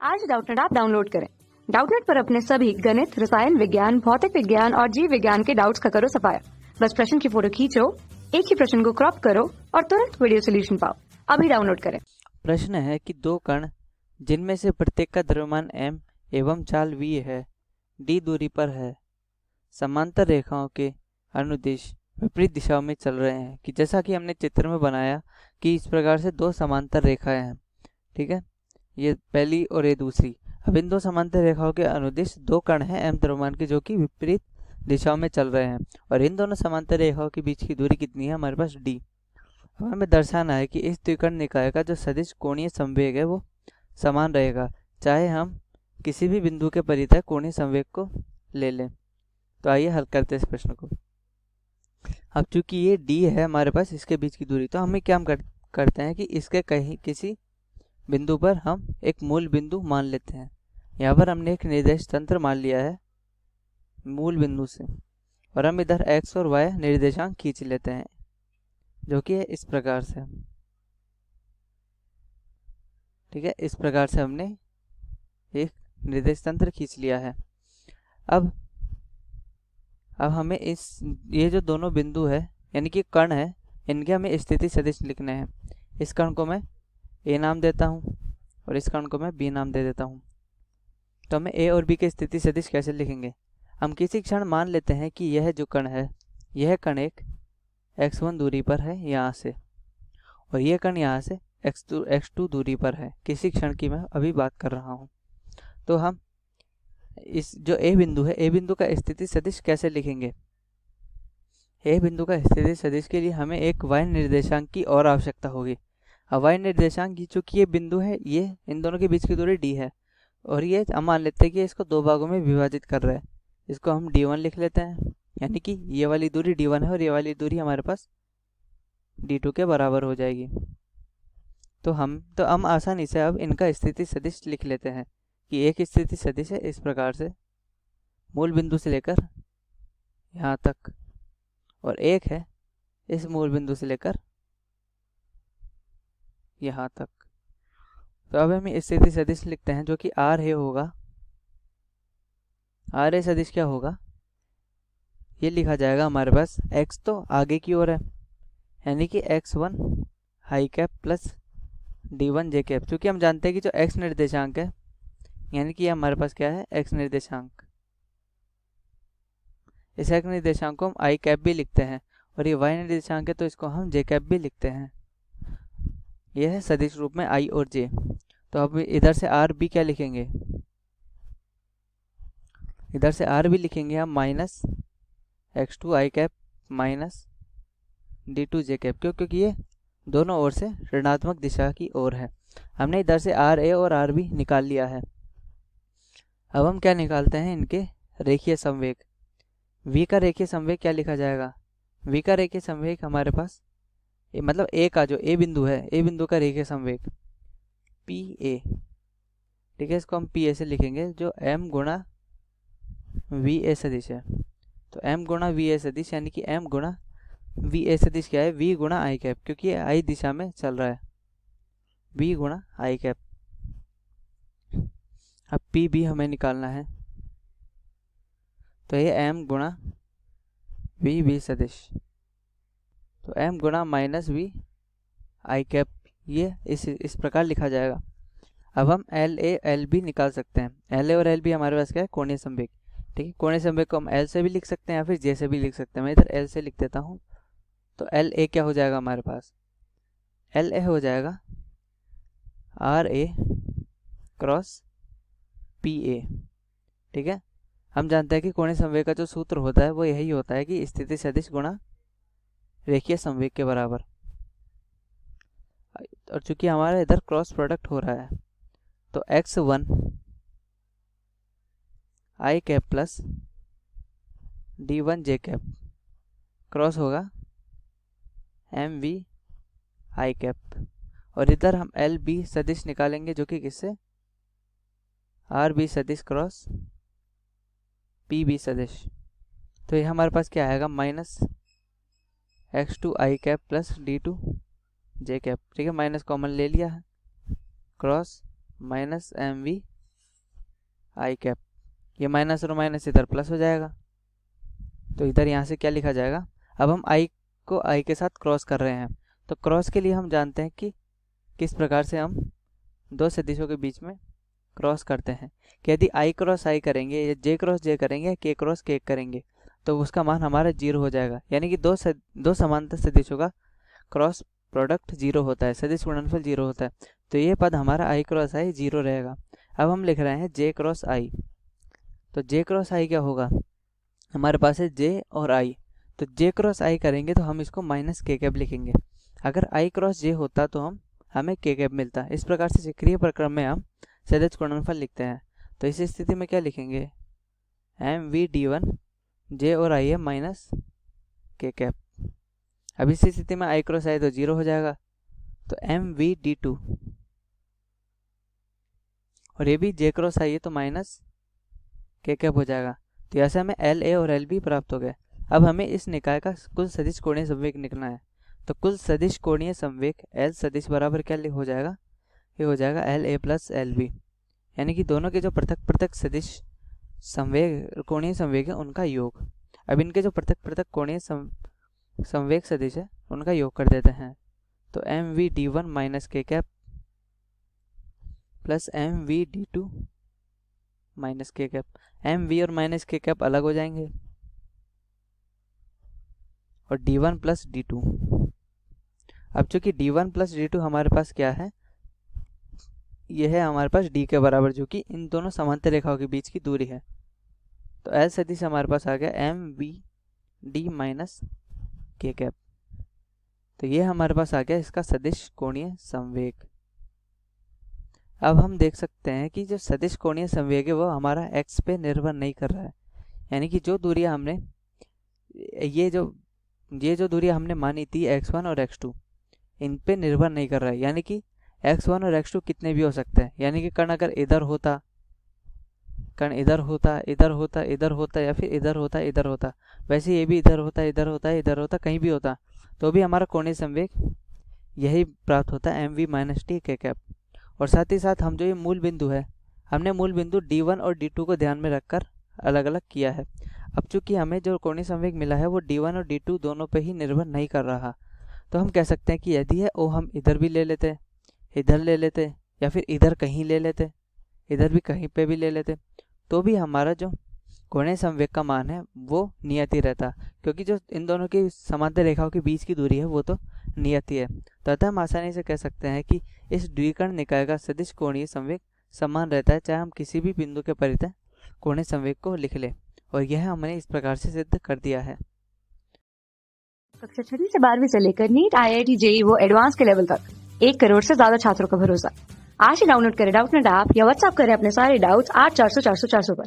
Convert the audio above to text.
आज Doubtnut app download करें। Doubtnut पर अपने सभी गणित, रसायन विज्ञान, भौतिक विज्ञान और जीव विज्ञान के डाउट्स का करो सफाया। बस प्रश्न की फोटो खींचो, एक ही प्रश्न को क्रॉप करो और तुरंत वीडियो सोल्यूशन पाओ। अभी डाउनलोड करें। प्रश्न है कि दो कण जिनमें से प्रत्येक का द्रव्यमान m एवं चाल v है, d दूरी पर है, समांतर रेखाओं के अनुदिश विपरीत दिशाओं में चल रहे हैं। कि जैसा कि हमने चित्र में बनाया कि इस प्रकार से दो समांतर रेखाएं हैं, ठीक है, ये पहली और ये दूसरी। अब इन दो समांतर रेखाओं के अनुदिश दो कण हैं m द्रव्यमान के, जो कि विपरीत दिशाओं में चल रहे हैं, और इन दोनों समांतर रेखाओं के बीच की दूरी कितनी है? हमारे पास d। हमें दर्शाना है कि इस द्विकर्ण निकाय का जो सदिश कोणीय संवेग है वो समान रहेगा, चाहे हम किसी भी बिंदु के परितः कोणीय संवेग को ले लें। तो आइए हल करते हैं इस प्रश्न को। अब चूंकि ये d है हमारे पास, इसके बीच की दूरी, तो हमें क्या हम करते हैं कि इसके कहीं किसी बिंदु पर हम एक मूल बिंदु मान लेते हैं। यहाँ पर हमने एक निर्देश तंत्र मान लिया है मूल बिंदु से, और हम इधर x और y निर्देशांक खींच लेते हैं, जो कि है इस प्रकार से। ठीक है, इस प्रकार से हमने एक निर्देश तंत्र खींच लिया है। अब हमें ये जो दोनों बिंदु है यानी कि कण है, इनके हमें स्थिति सदिश लिखने हैं। इस कण को मैं a नाम देता हूँ और इस कण को मैं b नाम दे देता हूँ। तो हमें a और b के स्थिति सदिश कैसे लिखेंगे? हम किसी क्षण मान लेते हैं कि यह जो कण है, यह कण एक x1 दूरी पर है यहाँ से, और यह कण यहाँ से x2 दूरी पर है। किसी क्षण की मैं अभी बात कर रहा हूँ। तो हम इस जो a बिंदु है, a बिंदु का स्थिति सदिश कैसे लिखेंगे? a बिंदु का स्थिति सदिश के लिए हमें एक y निर्देशांक की और आवश्यकता होगी। अब y निर्देशांक की चूंकि ये बिंदु है, ये इन दोनों के बीच की दूरी d है, और ये हम मान लेते हैं कि इसको दो भागों में विभाजित कर रहा है। इसको हम d1 लिख लेते हैं, यानी कि ये वाली दूरी d1 है और ये वाली दूरी हमारे पास d2 के बराबर हो जाएगी। तो हम आसानी से अब इनका स्थिति सदिश लिख लेते हैं कि एक स्थिति सदिश है इस प्रकार से मूल बिंदु से लेकर यहाँ तक, और एक है इस मूल बिंदु से लेकर यहाँ तक। तो अब हम स्थिति सदिश लिखते हैं, जो कि आर है होगा। आर ए सदिश क्या होगा? ये लिखा जाएगा हमारे पास, x तो आगे की ओर है, यानी कि x1 high cap plus d1 जे कैप। क्योंकि हम जानते हैं कि जो x निर्देशांक है, यानी कि हमारे पास क्या है, x निर्देशांक, इस x निर्देशांक को हम आई कैप भी लिखते हैं, और ये y निर्देशांक है तो इसको हम जे कैप भी लिखते हैं। यह है सदिश रूप में i और j। तो अब इधर से आर बी क्या लिखेंगे? इधर से आर बी लिखेंगे हम minus x2 I cap minus d2 J cap. क्यों? क्योंकि ये दोनों ओर से ऋणात्मक दिशा की ओर है। हमने इधर से आर ए और आर बी निकाल लिया है। अब हम क्या निकालते हैं? इनके रेखीय संवेग। v का रेखीय संवेग क्या लिखा जाएगा? v का रेखीय संवेग हमारे पास मतलब a का जो a बिंदु है, a बिंदु का रेखीय संवेग pa, ठीक है, इसको हम pa से लिखेंगे, जो m गुणा va सदिश है। तो m गुणा va सदिश यानी कि m गुणा va सदिश क्या है? v गुणा i कैप, क्योंकि ये i दिशा में चल रहा है, v गुणा i कैप। अब pb हमें निकालना है, तो ये m गुणा vb सदिश, तो m गुणा माइनस v आई कैप, ये इस प्रकार लिखा जाएगा। अब हम एल ए एल बी निकाल सकते हैं। एल ए और एल बी हमारे पास क्या है? कोणीय संवेग। ठीक है, कोणीय संवेग को हम एल से भी लिख सकते हैं या फिर जे से भी लिख सकते हैं। मैं इधर एल से लिख देता हूँ। तो एल ए क्या हो जाएगा हमारे पास? एल ए हो जाएगा R A cross P A. ठीक है, हम जानते हैं कि कोणीय संवेग का जो सूत्र होता है वो यही होता है कि स्थिति सदिश गुणा रेखीय संवेग के बराबर। और चूंकि हमारा इधर क्रॉस प्रोडक्ट हो रहा है, तो x1 आई कैप प्लस d1 जे कैप क्रॉस होगा mv आई कैप, और इधर हम एल बी सदिश निकालेंगे, जो कि किससे? आर बी सदिश क्रॉस पी बी सदिश। तो ये हमारे पास क्या आएगा? Minus x2 I cap plus d2 J cap. ठीक है, माइनस कॉमन ले लिया है, cross minus M V I cap, ये माइनस और माइनस इधर प्लस हो जाएगा, तो इधर यहाँ से क्या लिखा जाएगा, अब हम आई को आई के साथ क्रॉस कर रहे हैं, तो क्रॉस के लिए हम जानते हैं कि किस प्रकार से हम दो सदिशों के बीच में क्रॉस करते हैं कि यदि आई क्रॉस आई करेंगे या जे क्रॉस जे करेंगे या के क्रॉस के करेंगे तो उसका मान हमारा 0 हो जाएगा, यानी कि दो समांतर सदिशों का क्रॉस प्रोडक्ट 0 होता है, सदिश गुणनफल 0 होता है। तो ये पद हमारा आई क्रॉस आई 0 रहेगा। अब हम लिख रहे हैं जे क्रॉस आई, तो जे क्रॉस आई क्या होगा, हमारे पास है जे और आई, तो जे क्रॉस आई करेंगे तो हम इसको माइनस के कैप लिखेंगे। अगर आई क्रॉस जे होता तो हमें के कैप मिलता। इस प्रकार से चक्रीय प्रक्रम में हम सदिश गुणनफल लिखते हैं। तो इस स्थिति में क्या लिखेंगे, एम वी डी वन, जे और आई है माइनस के कैप। अब इस स्थिति में आई क्रॉस आई तो 0 हो जाएगा, तो एम वी डी टू, और ये भी जे क्रॉस आई है तो माइनस के कैप हो जाएगा। तो ऐसे हमें एल ए और एल बी प्राप्त हो गए। अब हमें इस निकाय का कुल सदिश कोणीय संवेग निकलना है। तो कुल सदिश कोणीय संवेग एल सदिश बराबर क्या हो जाएगा, ये हो जाएगा L A plus L B, यानी कि दोनों के जो पृथक पृथक सदिश संवेग कोणीय संवेग है उनका योग। अब इनके जो पृथक पृथक कोणीय संवेग सदिश है उनका योग कर देते हैं। तो M V D one minus K cap plus M V D two minus K cap, M V और माइनस के कैप अलग हो जाएंगे और D one plus D two. अब चूंकि D one plus D two हमारे पास क्या है, यह है हमारे पास डी के बराबर, जो कि इन दोनों समांतर रेखाओं के बीच की दूरी है। तो एल सदिश हमारे पास आ गया M V D minus K cap. तो ये हमारे पास आ गया इसका सदिश कोणीय संवेग। अब हम देख सकते हैं कि जो सदिश कोणीय संवेग है वो हमारा एक्स पे निर्भर नहीं कर रहा है, यानी कि जो दूरियां हमने ये जो दूरियां हमने मानी थी x1 और x2, इन पे निर्भर नहीं कर रहा है, यानी कि x1 और x2 कितने भी हो सकते हैं। यानी कि कण अगर इधर होता, कण इधर होता, इधर होता, इधर होता, या फिर इधर होता, इधर होता, वैसे ये भी इधर होता, इधर होता, इधर होता, कहीं भी होता, तो भी हमारा कोणीय संवेग यही प्राप्त होता है एम वी माइनस टी के कैप। और साथ ही साथ हम जो ये मूल बिंदु है, हमने मूल बिंदु D1 और D2 को ध्यान में रखकर अलग अलग किया है। अब चूंकि हमें जो कोणीय संवेग मिला है वो D1 और D2 दोनों पे ही निर्भर नहीं कर रहा, तो हम कह सकते हैं कि यदि है वो हम इधर भी ले लेते, इधर ले लेते, या फिर इधर कहीं ले लेते, इधर भी कहीं पे भी ले लेते, तो भी हमारा जो कोणीय संवेग का मान है वो नियत ही रहता, क्योंकि जो इन दोनों की समांतर रेखाओं के बीच की दूरी है वो तो नियत ही है। तो अतः हम आसानी से कह सकते हैं कि इस द्विकर्ण निकाय का सदिश कोणीय संवेग समान रहता है, चाहे हम किसी भी बिंदु के परितः कोणीय संवेग को लिख ले, और यह हमने इस प्रकार से सिद्ध कर दिया है। कक्षा 6 से 12वीं से लेकर नीट, IIT, JEE वो एडवांस के लेवल तक 1 करोड़ से ज्यादा छात्रों का भरोसा। आज ही डाउनलोड करें डाउटनेट ऐप या व्हाट्सएप करें अपने सारे डाउट्स 8400 400 400 पर।